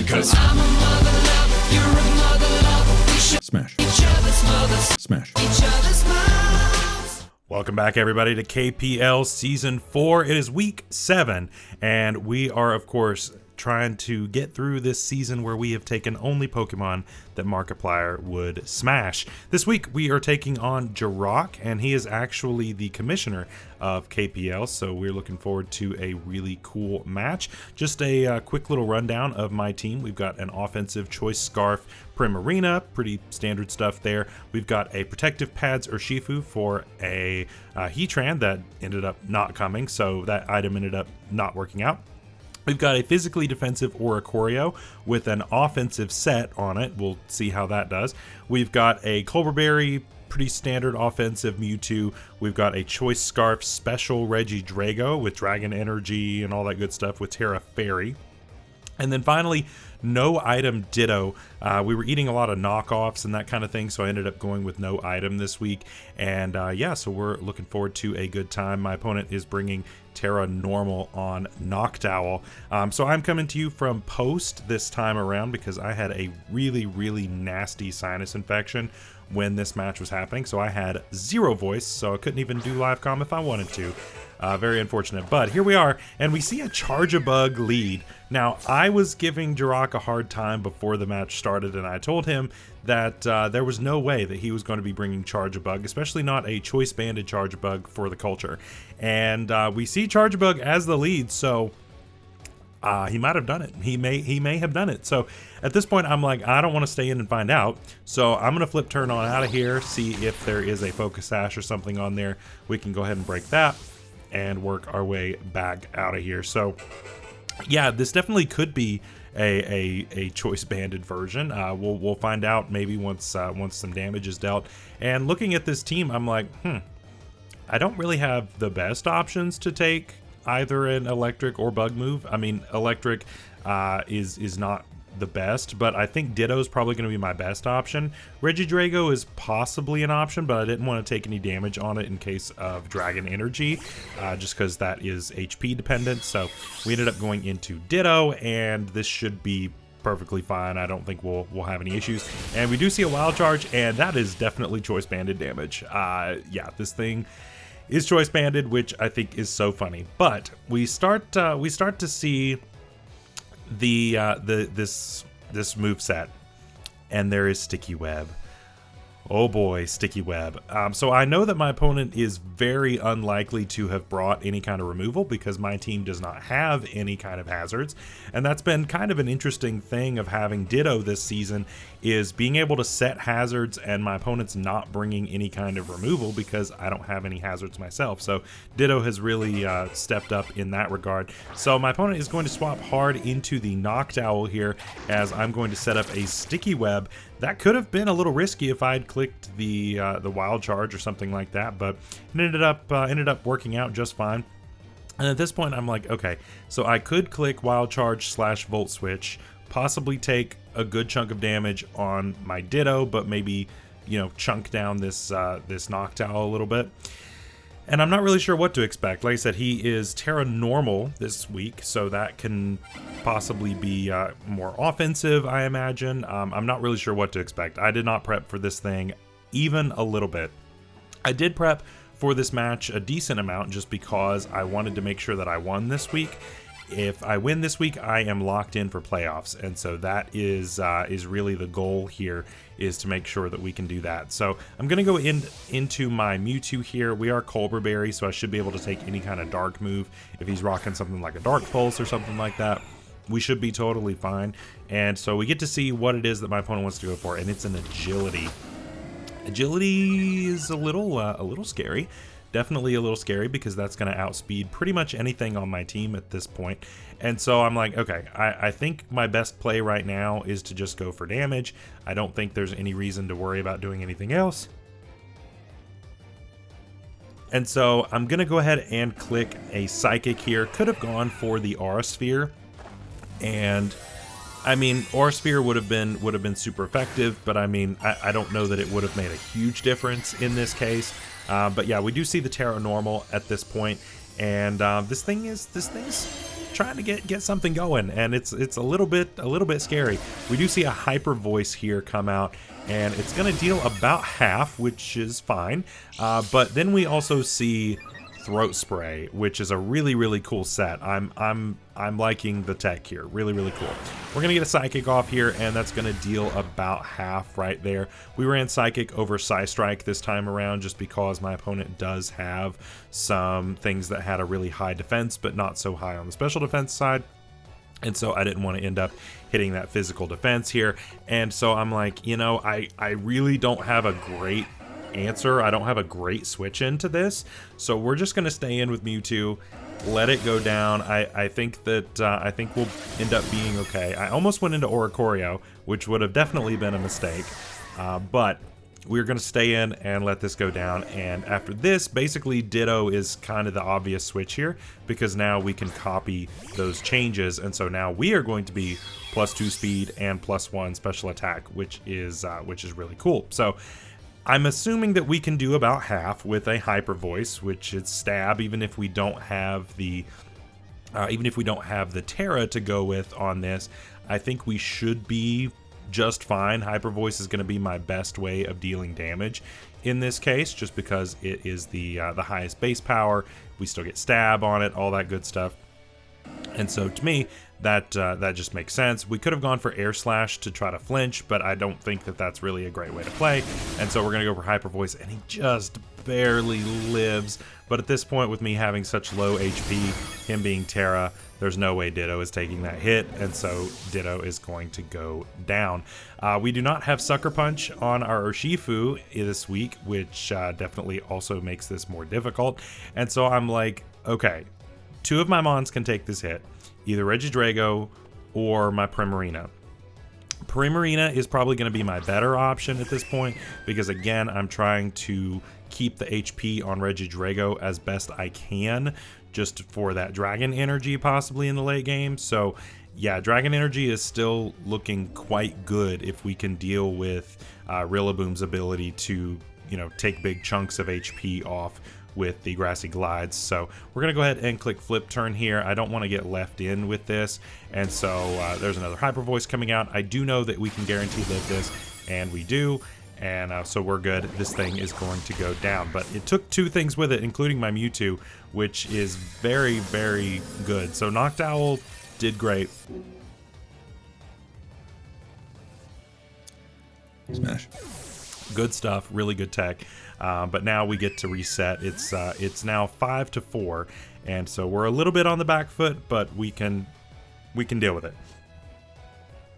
because I'm a mother lover, you're a mother lover. We should smash each other's mothers, smash each other's moms. Welcome back, everybody, to KPL Season 4. It is Week 7, and we are, of course, trying to get through this season where we have taken only Pokemon that Markiplier would smash. This week, we are taking on Jirok, and he is actually the commissioner of KPL, so we're looking forward to a really cool match. Just a quick little rundown of my team. We've got an offensive Choice Scarf Primarina, pretty standard stuff there. We've got a Protective Pads Urshifu for a Heatran that ended up not coming, so that item ended up not working out. We've got a physically defensive ORICORIO with an offensive set on it. We'll see how that does. We've got a Colberberry, pretty standard offensive Mewtwo. We've got a Choice Scarf Special Regidrago with Dragon Energy and all that good stuff with Terra Fairy. And then finally, no item Ditto. We were eating a lot of knockoffs and that kind of thing, so I ended up going with no item this week. And yeah, so we're looking forward to a good time. My opponent is bringing Terra Normal on Noctowl. So I'm coming to you from post this time around because I had a really nasty sinus infection when this match was happening. So I had zero voice, so I couldn't even do live comm if I wanted to. Very unfortunate, but here we are, and we see a Charjabug lead. Now, I was giving Jirok a hard time before the match started, and I told him that there was no way that he was going to be bringing Charjabug, especially not a choice-banded Charjabug for the culture. And we see Charjabug as the lead, so he might have done it. He may have done it. So at this point, I'm like, I don't want to stay in and find out. So I'm going to flip turn on out of here, see if there is a Focus Sash or something on there. We can go ahead and break that and work our way back out of here. So yeah, this definitely could be a choice banded version. We'll find out maybe once some damage is dealt. And looking at this team, I'm like, I don't really have the best options to take either an electric or bug move. I mean, electric is not the best, but I think Ditto is probably going to be my best option. Regidrago is possibly an option, but I didn't want to take any damage on it in case of Dragon Energy, just because that is HP dependent. So we ended up going into Ditto, and this should be perfectly fine. I don't think we'll have any issues. And we do see a Wild Charge, and that is definitely choice banded damage. Yeah, this thing is choice banded, which I think is so funny. But we start to see this moveset, and there is Sticky Web. Oh boy, Sticky Web. So I know that my opponent is very unlikely to have brought any kind of removal because my team does not have any kind of hazards. And that's been kind of an interesting thing of having Ditto this season, is being able to set hazards and my opponent's not bringing any kind of removal because I don't have any hazards myself. So Ditto has really stepped up in that regard. So my opponent is going to swap hard into the Noctowl here, as I'm going to set up a Sticky Web. That could have been a little risky if I'd clicked the Wild Charge or something like that, but it ended up working out just fine. And at this point, I'm like, okay, so I could click Wild Charge / Volt Switch, possibly take a good chunk of damage on my Ditto, but maybe, you know, chunk down this Noctowl a little bit. And I'm not really sure what to expect. Like I said, he is Terra Normal this week, so that can possibly be more offensive, I imagine. I'm not really sure what to expect. I did not prep for this thing even a little bit. I did prep for this match a decent amount just because I wanted to make sure that I won this week. If I win this week, I am locked in for playoffs, and so that is really the goal here, is to make sure that we can do that. So I'm going to go into my Mewtwo here. We are Colberberry, so I should be able to take any kind of dark move. If he's rocking something like a Dark Pulse or something like that, we should be totally fine. And so we get to see what it is that my opponent wants to go for, and it's an Agility. Agility is a little scary. Definitely a little scary because that's going to outspeed pretty much anything on my team at this point. And so I'm like, okay, I think my best play right now is to just go for damage. I don't think there's any reason to worry about doing anything else. And so I'm going to go ahead and click a Psychic here. Could have gone for the Aura Sphere. And I mean, Aura Sphere would have been super effective, but I mean, I don't know that it would have made a huge difference in this case. But yeah, we do see the Terra Normal at this point, and this thing's trying to get something going, and it's a little bit scary. We do see a hyper voice here come out, and it's going to deal about half, which is fine. But then we also see throat spray, which is a really cool set. I'm liking the tech here. Really cool. We're gonna get a psychic off here, and that's gonna deal about half right there. We ran psychic over Psy Strike this time around just because my opponent does have some things that had a really high defense but not so high on the special defense side. And so I didn't want to end up hitting that physical defense here. And so I'm like, you know, I really don't have a great answer. I don't have a great switch into this, so we're just gonna stay in with Mewtwo, let it go down. I think that I think we'll end up being okay. I almost went into ORICORIO, which would have definitely been a mistake, but we're gonna stay in and let this go down. And after this, basically Ditto is kind of the obvious switch here, because now we can copy those changes, and so now we are going to be +2 speed and +1 special attack, which is really cool. So I'm assuming that we can do about half with a hyper voice, which is stab, even if we don't have the Terra to go with on this. I think we should be just fine. Hyper voice is going to be my best way of dealing damage in this case, just because it is the highest base power. We still get stab on it, all that good stuff. And so to me, that just makes sense. We could have gone for Air Slash to try to flinch, but I don't think that that's really a great way to play. And so we're going to go for Hyper Voice, and he just barely lives. But at this point, with me having such low HP, him being Terra, there's no way Ditto is taking that hit, and so Ditto is going to go down. We do not have Sucker Punch on our Urshifu this week, which definitely also makes this more difficult. And so I'm like, okay, 2 of my Mons can take this hit, either Regidrago or my Primarina. Primarina is probably going to be my better option at this point, because again, I'm trying to keep the HP on Regidrago as best I can, just for that Dragon Energy possibly in the late game. So yeah, Dragon Energy is still looking quite good if we can deal with Rillaboom's ability to, you know, take big chunks of HP off with the Grassy Glides. So we're gonna go ahead and click Flip Turn here. I don't want to get left in with this, and so there's another Hyper Voice coming out. I do know that we can guarantee live this, and we do, and so we're good. This thing is going to go down, but it took 2 things with it, including my Mewtwo, which is very good. So Noctowl did great. Smash. Good stuff, really good tech. But now we get to reset. It's now 5-4, and so we're a little bit on the back foot, but we can deal with it.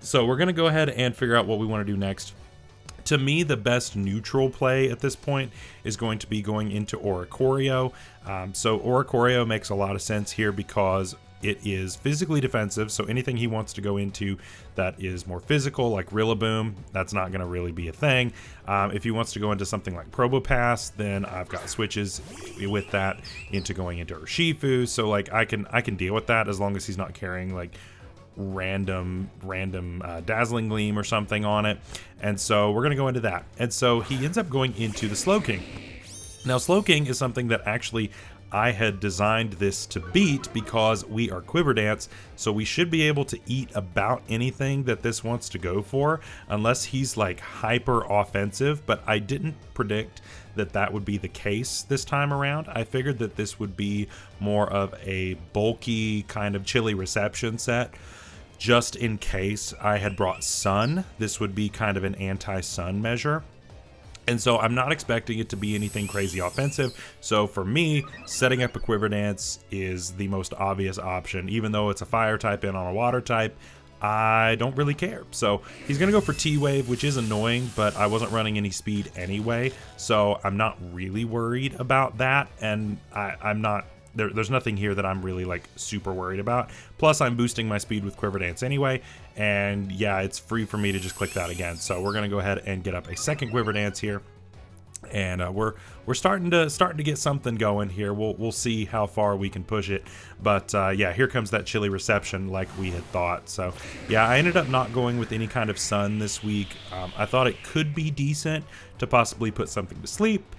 So we're gonna go ahead and figure out what we want to do next. To me, the best neutral play at this point is going to be going into ORICORIO. So ORICORIO makes a lot of sense here because it is physically defensive, so anything he wants to go into that is more physical, like Rillaboom, that's not going to really be a thing. If he wants to go into something like Probopass, then I've got switches with that into going into Urshifu, so like I can deal with that as long as he's not carrying like random Dazzling Gleam or something on it. And so we're gonna go into that, and so he ends up going into the Slowking. Now Slowking is something that actually I had designed this to beat because we are Quiver Dance, so we should be able to eat about anything that this wants to go for, unless he's like hyper offensive. But I didn't predict that that would be the case this time around. I figured that this would be more of a bulky kind of chilly reception set. Just in case I had brought Sun, this would be kind of an anti-Sun measure. And so I'm not expecting it to be anything crazy offensive. So for me, setting up a Quiver Dance is the most obvious option. Even though it's a fire type in on a water type, I don't really care. So he's going to go for T-Wave, which is annoying, but I wasn't running any speed anyway. So I'm not really worried about that. And I'm not... There's nothing here that I'm really like super worried about. Plus I'm boosting my speed with Quiver Dance anyway, and yeah, it's free for me to just click that again. So we're gonna go ahead and get up a second Quiver Dance here, and we're starting to get something going here. We'll see how far we can push it, but yeah, here comes that chilly reception like we had thought. So yeah, I ended up not going with any kind of Sun this week. I thought it could be decent to possibly put something to sleep,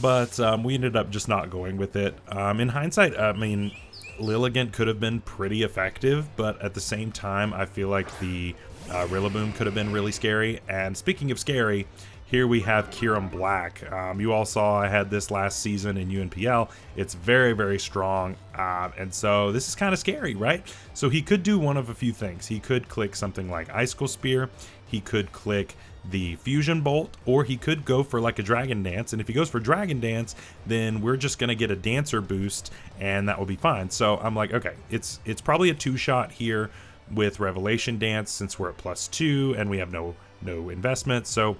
but we ended up just not going with it. In hindsight, I mean, Lilligant could have been pretty effective, but at the same time, I feel like the Rillaboom could have been really scary. And speaking of scary, here we have Kyurem Black. You all saw I had this last season in UNPL. It's very, very strong, and so this is kind of scary, right? So he could do one of a few things. He could click something like Icicle Spear, he could click the Fusion Bolt, or he could go for like a Dragon Dance, and if he goes for Dragon Dance, then we're just gonna get a Dancer boost, and that will be fine. So I'm like, okay, it's probably a 2-shot here with Revelation Dance, since we're at +2 and we have no investment, so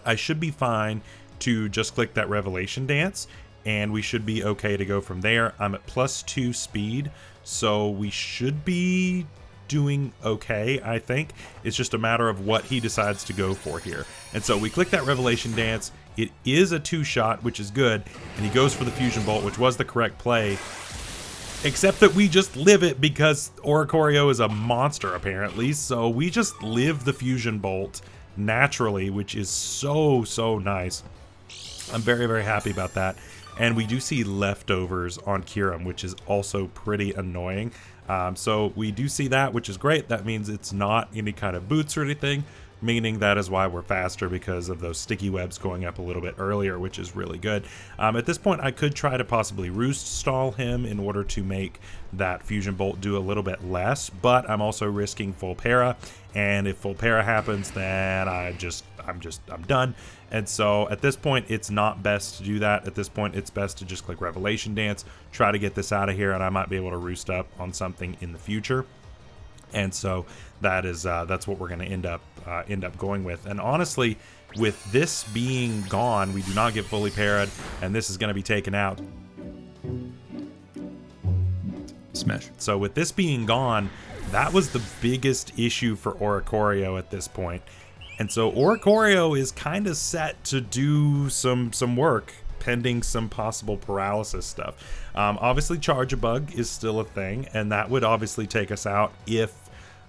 I should be fine to just click that Revelation Dance, and we should be okay to go from there. I'm at +2 speed, so we should be doing okay, I think. It's just a matter of what he decides to go for here. And so we click that Revelation Dance. It is a 2-shot, which is good, and he goes for the Fusion Bolt, which was the correct play, except that we just live it because ORICORIO is a monster, apparently, so we just live the Fusion Bolt naturally, which is so nice. I'm very, very happy about that. And we do see leftovers on Kyurem, which is also pretty annoying. So we do see that, which is great. That means it's not any kind of boots or anything, meaning that is why we're faster, because of those sticky webs going up a little bit earlier, which is really good. At this point, I could try to possibly roost stall him in order to make that Fusion Bolt do a little bit less, but I'm also risking full para, and if full para happens, then I'm done. And so at this point, it's not best to do that. At this point, it's best to just click Revelation Dance, try to get this out of here, and I might be able to roost up on something in the future. And so that is that's what we're going to end up going with. And honestly, with this being gone, we do not get fully parried, and this is going to be taken out. Smash. So with this being gone, that was the biggest issue for ORICORIO at this point. And so ORICORIO is kind of set to do some work, pending some possible paralysis stuff. Obviously, Charge-a-Bug is still a thing, and that would obviously take us out if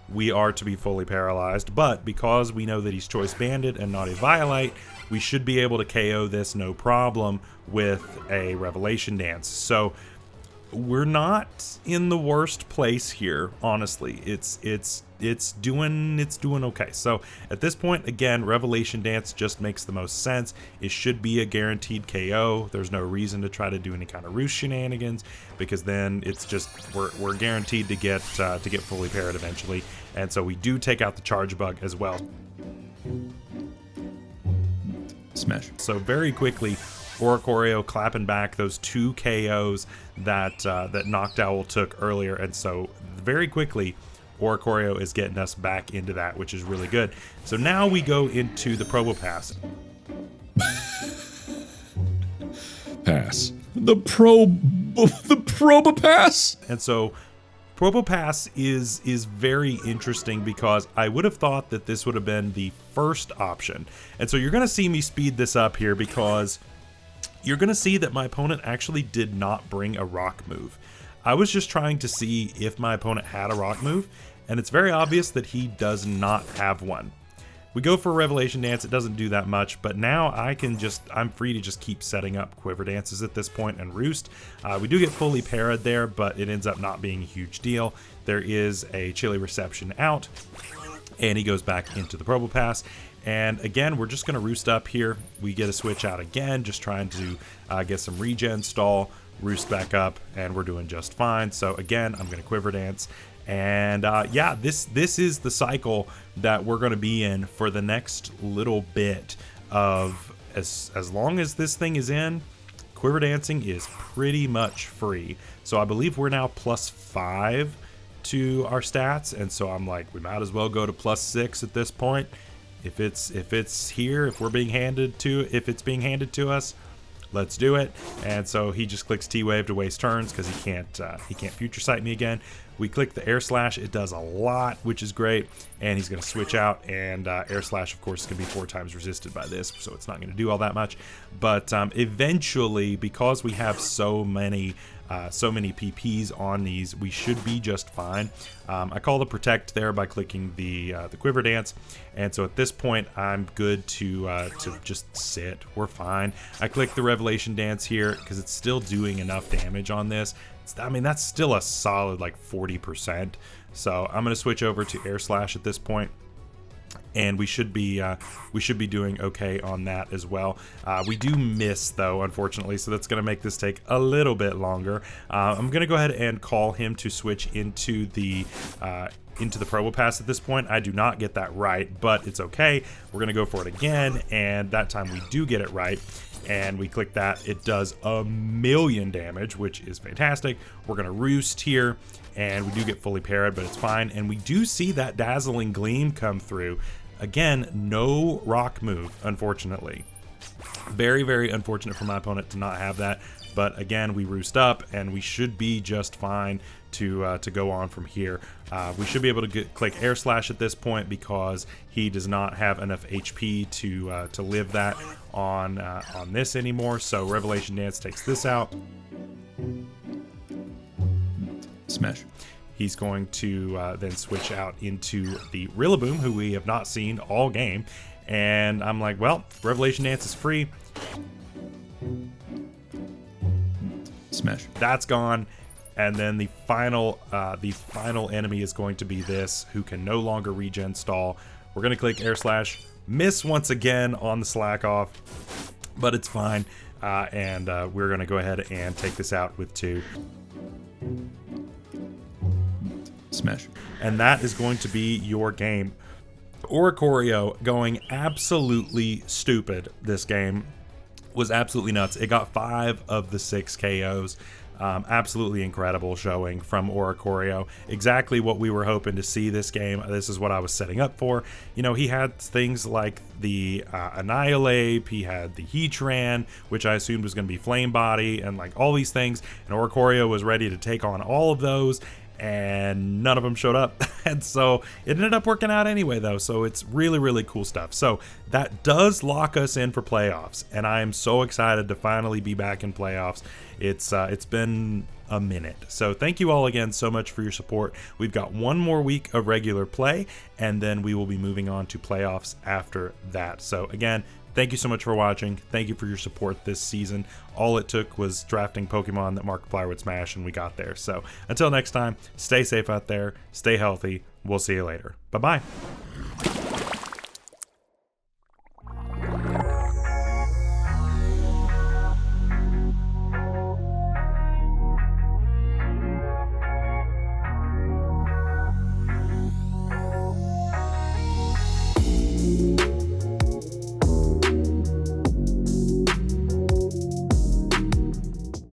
we are to be fully paralyzed. But because we know that he's Choice Banded and not a Violite, we should be able to KO this no problem with a Revelation Dance. So we're not in the worst place here, honestly. It's doing okay. So at this point, again, Revelation Dance just makes the most sense. It should be a guaranteed KO. There's no reason to try to do any kind of roost shenanigans, because then it's just we're guaranteed to get fully parried eventually. And so we do take out the Charge-a-Bug as well. Smash. So very quickly, ORICORIO clapping back those 2 KOs that Knocked Owl took earlier, and so very quickly ORICORIO is getting us back into that, which is really good. So now we go into the Probopass. Pass. The Probopass. And so Probopass is very interesting, because I would have thought that this would have been the first option. And so you're going to see me speed this up here, because you're going to see that my opponent actually did not bring a rock move. I was just trying to see if my opponent had a rock move, and it's very obvious that he does not have one. We go for Revelation Dance. It doesn't do that much, but now I'm free to just keep setting up Quiver Dances at this point and roost. We do get fully parried there, but it ends up not being a huge deal. There is a Chilly Reception out, and he goes back into the Probopass. And again, we're just going to roost up here. We get a switch out again, just trying to get some regen stall, roost back up, and we're doing just fine. So again, I'm going to Quiver Dance. And yeah, this is the cycle that we're going to be in for the next little bit of, as long as this thing is in, Quiver Dancing is pretty much free. So I believe we're now +5 to our stats, and so I'm like, we might as well go to +6 at this point. If it's here, if it's being handed to us, let's do it. And so he just clicks T-Wave to waste turns, because he can't Future Sight me again. We click the Air Slash. It does a lot, which is great. And he's going to switch out, and Air Slash, of course, is going to be 4 times resisted by this, so it's not going to do all that much. But eventually, because we have so many PPs on these, we should be just fine. I call the Protect there by clicking the Quiver Dance, and so at this point I'm good to just sit. We're fine. I click the Revelation Dance here because it's still doing enough damage on this. I mean, that's still a solid like 40%. So I'm going to switch over to Air Slash at this point, and we should be doing okay on that as well. We do miss though, unfortunately, so that's going to make this take a little bit longer. I'm going to go ahead and call him to switch into the Probo Pass at this point. I do not get that right, but it's okay. We're going to go for it again, and that time we do get it right. And we click that. It does 1,000,000 damage, which is fantastic. We're going to roost here, and we do get fully parried, but it's fine. And we do see that Dazzling Gleam come through. Again, no rock move, unfortunately. Very, very unfortunate for my opponent to not have that. But again, we roost up, and we should be just fine to go on from here. We should be able to click Air Slash at this point because he does not have enough HP to live that on this anymore. So Revelation Dance takes this out. Smash. He's going to then switch out into the Rillaboom, who we have not seen all game. And I'm like, well, Revelation Dance is free. Smash. That's gone. And then the final enemy is going to be this, who can no longer regen stall. We're going to click Air Slash. Miss once again on the slack off, but it's fine. And we're going to go ahead and take this out with 2. Smash. And that is going to be your game. ORICORIO going absolutely stupid this game. Was absolutely nuts. It got 5 of the 6 KOs. Absolutely incredible showing from ORICORIO. Exactly what we were hoping to see this game. This is what I was setting up for. You know, he had things like the Annihilate, he had the Heatran, which I assumed was going to be Flame Body, and like all these things. And ORICORIO was ready to take on all of those, and none of them showed up. And so it ended up working out anyway though, so it's really, really cool stuff. So that does lock us in for playoffs, and I am so excited to finally be back in playoffs. It's been a minute. So thank you all again so much for your support. We've got one more week of regular play, and then we will be moving on to playoffs after that. So again, thank you so much for watching. Thank you for your support this season. All it took was drafting Pokemon that Markiplier would smash, and we got there. So until next time, stay safe out there, stay healthy. We'll see you later. Bye-bye.